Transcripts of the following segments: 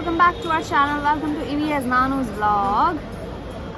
Welcome back to our channel, welcome to EV edge नानूज blog.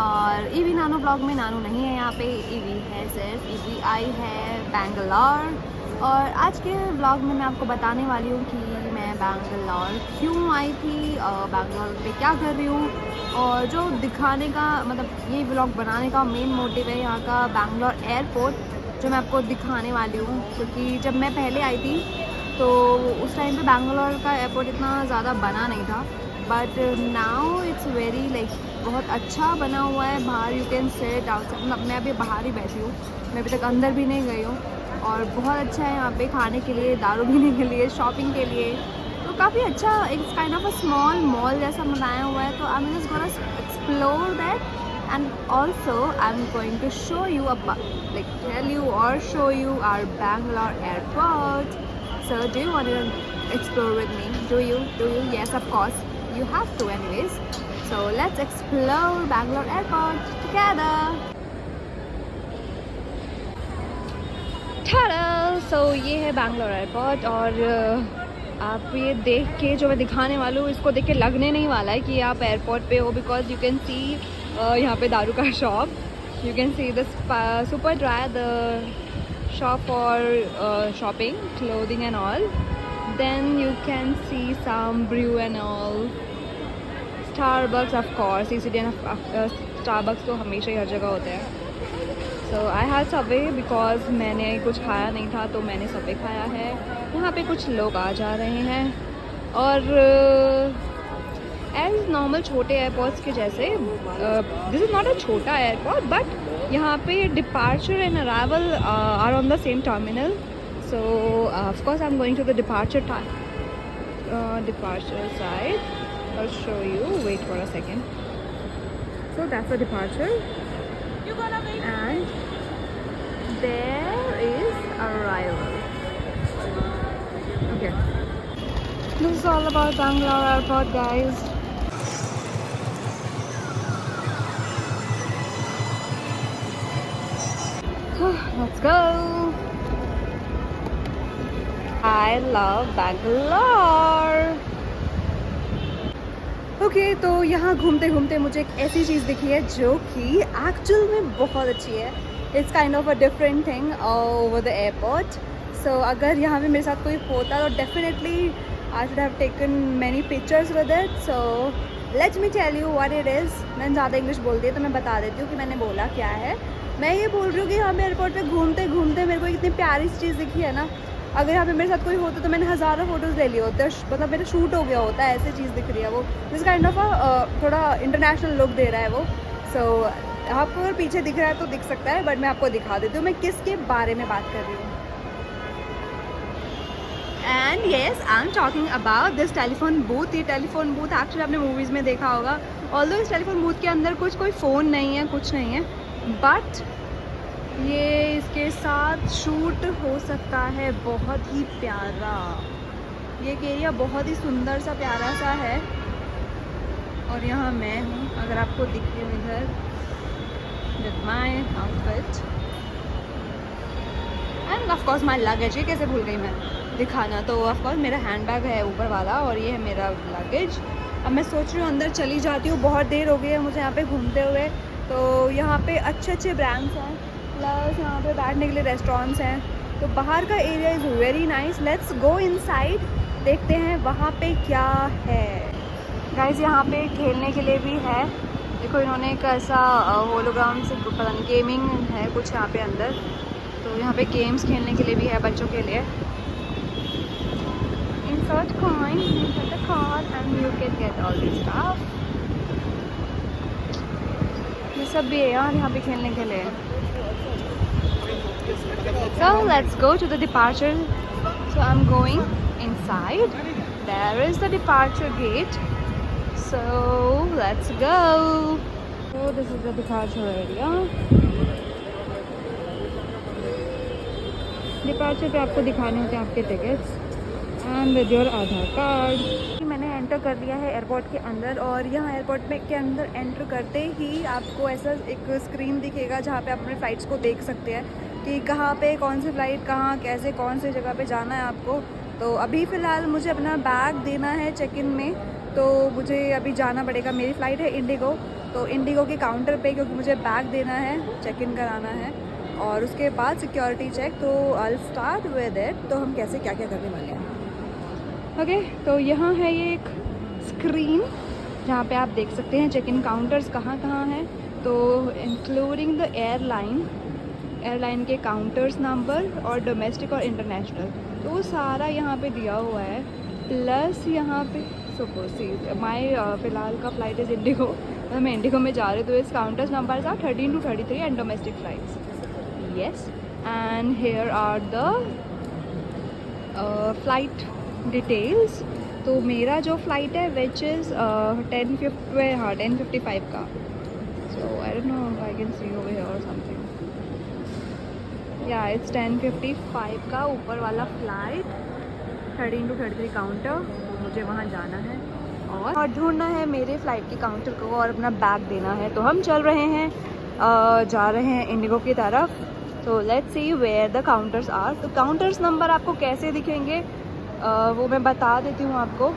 और EV Nanu blog में नानू नहीं है यहाँ पे, ईवी है सिर्फ। ईवी आई है बैंगलोर और आज के ब्लॉग में मैं आपको बताने वाली हूँ कि मैं बैंगलोर क्यों आई थी, बैंगलोर पे क्या कर रही हूँ और जो दिखाने का मतलब ये ब्लॉग बनाने का मेन मोटिव है यहाँ का बैंगलोर एयरपोर्ट जो मैं आपको दिखाने वाली हूँ। क्योंकि जब मैं पहले आई थी तो उस टाइम पे बैंगलोर का एयरपोर्ट इतना ज़्यादा बना नहीं था, but now it's very like बहुत अच्छा बना हुआ है। बाहर यू कैन सिट आउटसाइड, मतलब मैं अभी बाहर ही बैठी हूँ, मैं अभी तक अंदर भी नहीं गई हूँ। और बहुत अच्छा है यहाँ पे खाने के लिए, दारू पीने के लिए, शॉपिंग के लिए, तो काफ़ी अच्छा एक kind of a small mall जैसा बनाया हुआ है। तो I am just gonna explore that and also I'm going to show you about, like tell you or show you our Bangalore airport. So do you want to explore with me? Do you? Yes, of course you have to anyways. So let's explore Bangalore airport together. Ta-da! So ये है Bangalore airport और आप ये देख के जो मैं दिखाने वाली हूँ इसको देख के लगने नहीं वाला है कि आप एयरपोर्ट पे हो, बिकॉज यू कैन सी यहाँ पे दारू का shop, you can see the super dry, the shop for shopping, clothing and all. Then you can see some brew and all. Starbucks of course, ECD and Starbucks तो हमेशा ही हर जगह होते हैं। So I had Subway because मैंने कुछ खाया नहीं था तो मैंने Subway खाया है। यहाँ पे कुछ लोग आ जा रहे हैं और एज नॉर्मल छोटे एयरपोर्ट्स के जैसे दिस इज़ नॉट अ छोटा एयरपोर्ट, बट यहाँ पे departure and arrival are on the same terminal. So of course I am going to the departure side. I'll show you, wait for a second. So that's the departure and there is arrival. Okay, this is all about Bangalore airport, guys. Let's go. I love Bangalore. Okay, तो यहाँ घूमते घूमते मुझे एक ऐसी चीज़ दिखी है जो कि एक्चुअल में बहुत अच्छी है। It's kind of a different thing over the airport. So अगर यहाँ पे मेरे साथ कोई होता तो definitely I should have taken many pictures with it. So let me tell you what it is. मैंने ज़्यादा इंग्लिश बोलती है तो मैं बता देती हूँ कि मैंने बोला क्या है। मैं ये बोल रही हूँ कि यहाँ पे एयरपोर्ट पे घूमते घूमते मेरे को इतनी प्यारी सी चीज़ दिखी है ना, अगर यहाँ पे मेरे साथ कोई होता तो मैंने हज़ारों फ़ोटोज़ ले लिए होते, मतलब मेरा शूट हो गया होता है। ऐसी चीज़ दिख रही है वो, जिस काइंड ऑफ थोड़ा इंटरनेशनल लुक दे रहा है वो। सो आपको अगर पीछे दिख रहा है तो दिख सकता है, बट मैं आपको दिखा देती हूँ मैं किसके बारे में बात कर रही हूँ। And yes, I am talking about this telephone booth. ये टेलीफोन बूथ एक्चुअली आपने मूवीज़ में देखा होगा। ऑल्दो इस टेलीफोन बूथ के अंदर कोई फ़ोन नहीं है, कुछ नहीं है, बट ये इसके साथ शूट हो सकता है। बहुत ही प्यारा ये एरिया, बहुत ही सुंदर सा प्यारा सा है। और यहाँ मैं हूँ, अगर आपको दिख रही हूँ इधर with my outfit end of course my luggage. ये कैसे भूल गई मैं दिखाना। तो ऑफ कोर्स मेरा हैंड बैग है ऊपर वाला और ये है मेरा लगेज। अब मैं सोच रही हूँ अंदर चली जाती हूँ, बहुत देर हो गई है मुझे यहाँ पे घूमते हुए। तो यहाँ पे अच्छे अच्छे ब्रांड्स हैं, प्लस यहाँ पे बैठने के लिए रेस्टोरेंट्स हैं। तो बाहर का area is very nice. Let's go inside, देखते हैं वहाँ पे क्या है। गाइस यहाँ पे खेलने के लिए भी है। देखो इन्होंने एक ऐसा होलोग्राम से, पता नहीं गेमिंग है कुछ यहाँ पे अंदर। तो यहाँ पे गेम्स खेलने के लिए भी है बच्चों के लिए। Insert coin, insert the card and you can get all this stuff. ये सब भी है यार यहाँ पे खेलने के लिए। So let's go to the departure. So I'm going inside. There is the departure gate. So let's go. So this is the departure area. Departure पे आपको दिखाने होते हैं आपके tickets and with your Aadhaar card. मैंने enter कर लिया है एयरपोर्ट के अंदर और यहाँ एयरपोर्ट में के अंदर एंटर करते ही आपको ऐसा एक स्क्रीन दिखेगा जहाँ पे आप अपने फ़्लाइट्स को देख सकते हैं कि कहाँ पे कौन सी फ़्लाइट कहाँ कैसे कौन सी जगह पे जाना है आपको। तो अभी फ़िलहाल मुझे अपना बैग देना है चेक इन में, तो मुझे अभी जाना पड़ेगा। मेरी फ़्लाइट है इंडिगो, तो इंडिगो के काउंटर पे, क्योंकि मुझे बैग देना है, चेक इन कराना है और उसके बाद सिक्योरिटी चेक। तो आई स्टार्ट विद इट। तो हम कैसे क्या क्या करने वाले हैं। ओके, तो यहाँ है ये एक स्क्रीन जहाँ पे आप देख सकते हैं चेक इन काउंटर्स कहाँ कहाँ हैं। तो इंक्लूडिंग द एयरलाइन के काउंटर्स नंबर और डोमेस्टिक और इंटरनेशनल, तो वो सारा यहाँ पे दिया हुआ है। प्लस यहाँ पे सपोज माई फ़िलहाल का फ़्लाइट इज़ इंडिगो, तो मैं इंडिगो में जा रही हूँ। तो इस counters numbers are 13 to 33 and domestic flights. Yes, and here are the flight details. तो मेरा जो फ़्लाइट है विच इज़ 10:55 का। So I don't know, I can see over here or something. या इट्स 10:55 का ऊपर वाला फ़्लाइट, 13 to 33 काउंटर। मुझे वहाँ जाना है और ढूंढना है मेरे फ़्लाइट के काउंटर को और अपना बैग देना है। तो हम चल रहे हैं, जा रहे हैं इंडिगो की तरफ। तो let's see where the counters are. तो काउंटर्स नंबर आपको कैसे दिखेंगे वो मैं बता देती हूँ आपको।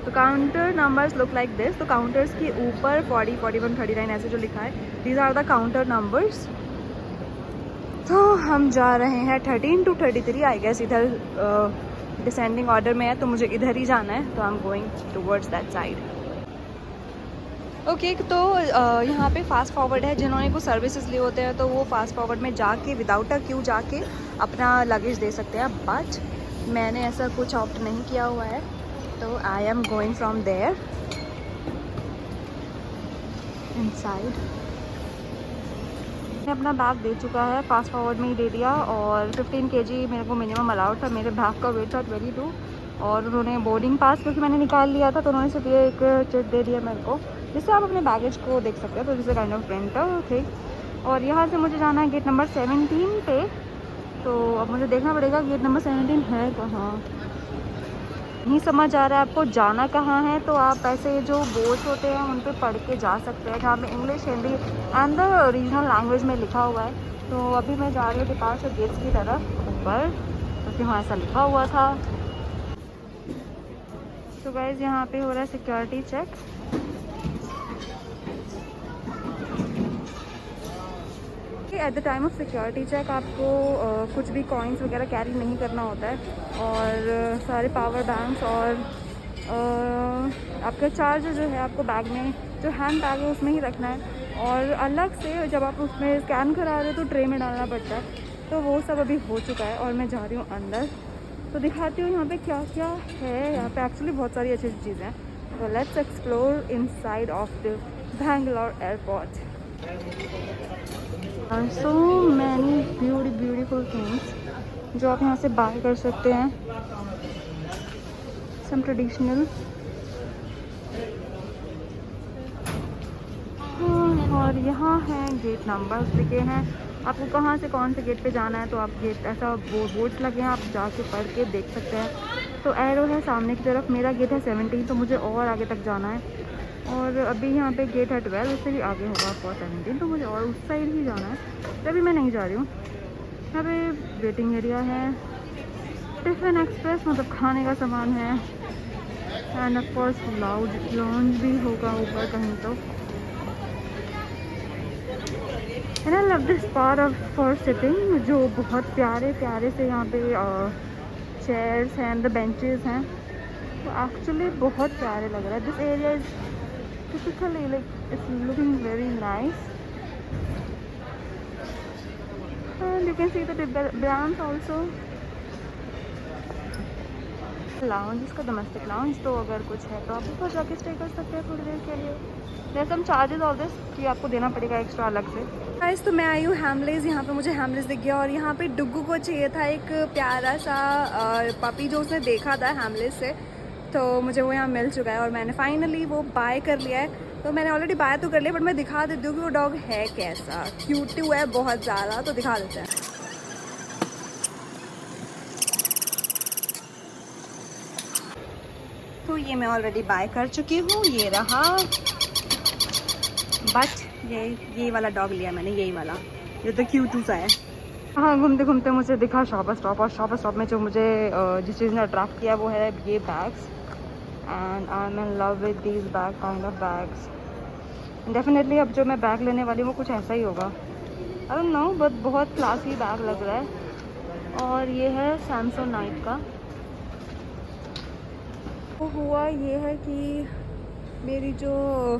तो counter numbers look like this. तो काउंटर्स के ऊपर 40, 41, 39 ऐसे जो लिखा है, these are the counter numbers. तो हम जा रहे हैं 13 to 33, आई गेस इधर डिसेंडिंग ऑर्डर में है, तो मुझे इधर ही जाना है। तो I am going towards that side. Okay, तो यहाँ पे फास्ट फॉरवर्ड है। जिन्होंने कुछ सर्विसेज लिए होते हैं तो वो फास्ट फॉरवर्ड में जाके विदाउट अ क्यू जाके अपना लगेज दे सकते हैं। बट मैंने ऐसा कुछ ऑप्ट नहीं किया हुआ है, तो I am going from there inside. मैंने अपना बैग दे चुका है, फास्ट फॉरवर्ड में ही दे दिया। और 15 kg मेरे को मिनिमम अलाउड था। मेरे बैग का वेट था 22 और उन्होंने बोर्डिंग पास क्योंकि मैंने निकाल लिया था, तो उन्होंने सिर्फ ये एक चिट दे दिया मेरे को, जिससे आप अपने बैगेज को देख सकते हो। तो जिससे काइंड ऑफ प्रिंटर थे। और यहाँ से मुझे जाना है गेट नंबर 17 पे। तो अब मुझे देखना पड़ेगा गेट नंबर 17 है कहाँ। नहीं समझ आ रहा है आपको जाना कहाँ है, तो आप ऐसे जो बोर्ड्स होते हैं उन पे पढ़ के जा सकते हैं, जहाँ पे English, Hindi and the regional language में लिखा हुआ है। तो अभी मैं जा रही हूँ डिपार्चर गेट्स की तरफ ऊपर, क्योंकि वहाँ ऐसा लिखा हुआ था। तो गाइस यहाँ पे हो रहा है security check. At the time of security check आपको कुछ भी कॉइन्स वगैरह कैरी नहीं करना होता है, और सारे पावर बैंक्स और आपका चार्जर जो है आपको बैग में, जो हैंड बैग है उसमें ही रखना है। और अलग से जब आप उसमें स्कैन करा रहे हो तो ट्रे में डालना पड़ता है। तो वो सब अभी हो चुका है और मैं जा रही हूँ अंदर। तो दिखाती हूँ यहाँ पे क्या क्या है। यहाँ पे एक्चुअली बहुत सारी अच्छी अच्छी चीज़ें हैं। तो let's explore inside of the Bangalore airport. So many beautiful things जो आप यहाँ से बाय कर सकते हैं। सम ट्रेडिशनल, और यहाँ हैं गेट नंबर्स लिखे हैं। आपको कहाँ से कौन से गेट पे जाना है, तो आप गेट ऐसा बोर्ड्स लगे हैं, आप जाके पढ़ के देख सकते हैं। तो एरो है सामने की तरफ। मेरा गेट है 17, तो मुझे और आगे तक जाना है। और अभी यहाँ पे गेट है 12, उससे भी आगे होगा फॉर 17, तो मुझे और उस साइड ही जाना है। तो अभी मैं नहीं जा रही हूँ। यहाँ पे वेटिंग एरिया है, टिफ़िन एक्सप्रेस मतलब खाने का सामान है, एंड ऑफ कोर्स लॉन्ज भी होगा ऊपर कहीं। तो and I love this part of for sitting, जो बहुत प्यारे प्यारे से यहाँ पे चेयर्स हैं, द बेंचेस हैं। तो एक्चुअली बहुत प्यारे लग रहा है। This area is typically like it's looking very nice, and you can see the brands also. Lounge, इसका डोमेस्टिक लाउंज, तो अगर कुछ है तो आप ऊपर जाके स्टे कर सकते हैं थोड़ी देर के लिए। जैसे हम चार्जेस ऑल दिस कि आपको देना पड़ेगा एक्स्ट्रा अलग से। गाइस तो मैं आई हूँ हैमलेस। यहाँ पे मुझे हैमलेस दिख गया, और यहाँ पे डुग्गू को चाहिए था एक प्यारा सा पपी जो उसने देखा था हैमलेस से, तो मुझे वो यहाँ मिल चुका है और मैंने फाइनली वो बाय कर लिया है। तो मैंने ऑलरेडी बाय तो कर लिया, बट मैं दिखा देती हूँ कि वो डॉग है कैसा। क्यूट है बहुत ज़्यादा, तो दिखा देते हैं। तो ये मैं ऑलरेडी बाय कर चुकी हूँ, ये रहा। बट ये वाला डॉग लिया मैंने, यही वाला, ये तो क्यूट सा है। हाँ, घूमते घूमते मुझे दिखा शॉपर स्टॉप, और शॉपर स्टॉप में जो मुझे जिस चीज़ ने अट्रैक्ट किया वो है ये bags. And I am in love with these bag kind of bags. Definitely अब जो मैं बैग लेने वाली हूँ वो कुछ ऐसा ही होगा, आई डोंट नो, बट बहुत क्लासी बैग लग रहा है। और ये है सैमसोनाइट का। तो हुआ ये है कि मेरी जो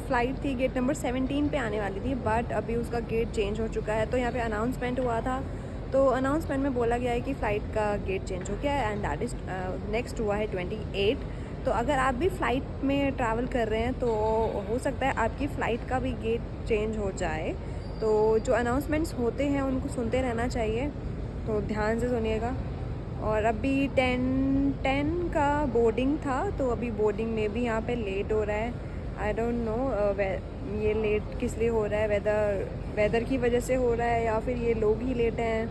फ़्लाइट थी गेट नंबर 17 पे आने वाली थी, बट अभी उसका गेट चेंज हो चुका है। तो यहाँ पे अनाउंसमेंट हुआ था, तो अनाउंसमेंट में बोला गया है कि फ़्लाइट का गेट चेंज हो गया है एंड दैट इज़ नेक्स्ट हुआ है 28। तो अगर आप भी फ़्लाइट में ट्रैवल कर रहे हैं तो हो सकता है आपकी फ़्लाइट का भी गेट चेंज हो जाए। तो जो अनाउंसमेंट्स होते हैं उनको सुनते रहना चाहिए, तो ध्यान से सुनिएगा। और अभी 10 का बोर्डिंग था, तो अभी बोर्डिंग में भी यहाँ पे लेट हो रहा है। आई डोंट नो ये लेट किस लिए हो रहा है, वेदर की वजह से हो रहा है या फिर ये लोग ही लेट हैं।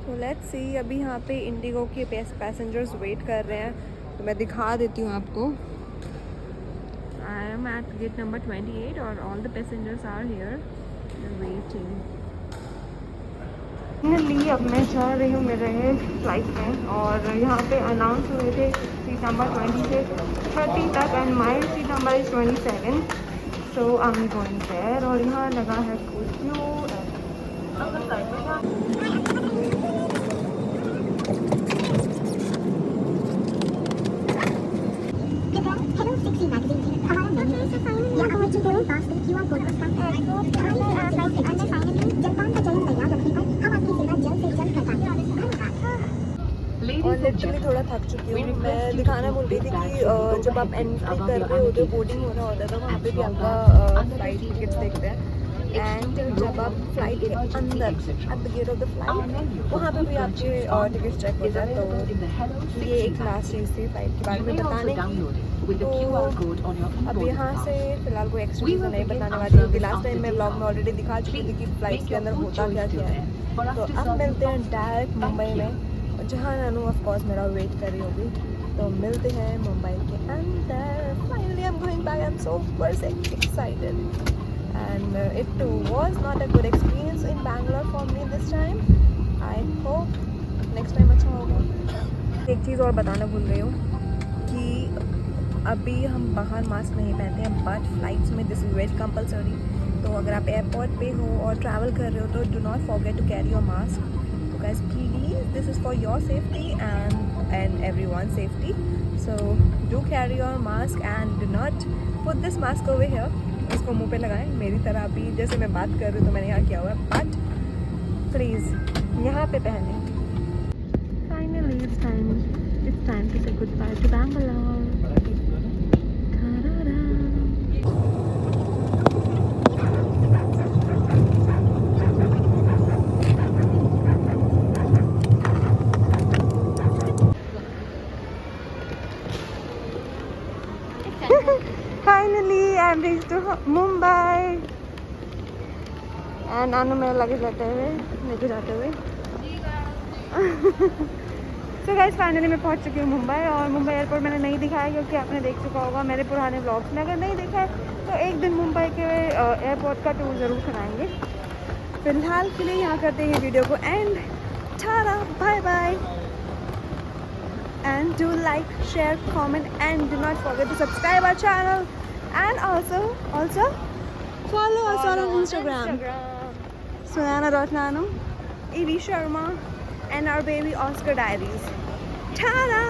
तो लेट्स सी। अभी यहाँ पे इंडिगो के पैसेंजर्स वेट कर रहे हैं, तो मैं दिखा देती हूँ आपको। I am at gate number 28 और all the passengers are here waiting. Finally अब मैं जा रही हूँ मेरे फ्लाइट में, और यहाँ पे अनाउंस हुए थे सीट नंबर 20 से 30 तक and my seat number is 27, so I am going there. और यहाँ लगा है कर्फ्यू। और लिटरली थोड़ा थक चुकी हूँ। मैं दिखाना भूल रही थी कि जब आप एंट्री कर रहे होते हो, बोर्डिंग हो रहा होता है, तो वहाँ पे भी आपका फ्लाइट टिकट्स देखते हैं। एंड जब आप फ्लाइट के अंदर at the gate of the flight, वहाँ पे भी आपके टिकट्स चेक होते हैं। तो ये एक लास्ट चीज़ थी फ्लाइट के बारे में बताने की। तो अब यहाँ से फ़िलहाल कोई एक्स्ट्रा चीज़ें नहीं बताने वाली, क्योंकि लास्ट टाइम मैं ब्लॉग में ऑलरेडी दिखा चुकी थी कि फ्लाइट के अंदर होता क्या क्या है। तो अब मिलते हैं डायरेक्ट मुंबई में, जहाँ नानू ऑफ कोर्स मेरा वेट कर रही होगी। तो मिलते हैं मुंबई के अंदर। Finally I am going back, I am so excited and it was not a good experience in Bangalore for me this time. I hope next time अच्छा होगा। एक चीज़ और बताना भूल गई हूँ कि अभी हम बाहर मास्क नहीं पहनते हैं, बट फ्लाइट्स में दिस इज़ वेरी कंपलसरी। तो अगर आप एयरपोर्ट पे हो और ट्रैवल कर रहे हो तो do not forget to carry your mask. So guys, please, this is for your safety and everyone's safety. So do carry your mask and do not put this mask over here. इसको मुंह पे लगाएं, मेरी तरह अभी जैसे मैं बात कर रही हूँ तो मैंने यहाँ किया हुआ है, बट प्लीज़ यहाँ पे पहने। Finally, it's time to say goodbye to Bangalore. Finally, I'm reached to Mumbai. And नानू मेरा लगेज लेके जाते हुए। So guys, फाइनली मैं पहुंच चुकी हूँ मुंबई। और मुंबई एयरपोर्ट मैंने नहीं दिखाया क्योंकि आपने देख चुका होगा मेरे पुराने व्लॉग्स में। अगर नहीं देखा है तो एक दिन मुंबई के एयरपोर्ट का टूर ज़रूर कराएंगे। फिलहाल के लिए यहाँ करते हैं वीडियो को end. Tata, bye bye. And do like, share, comment, and do not forget to subscribe our channel, and also follow us on Instagram. Sunana.nanu, Evie Sharma, and our baby Oscar Diaries. Ta-da!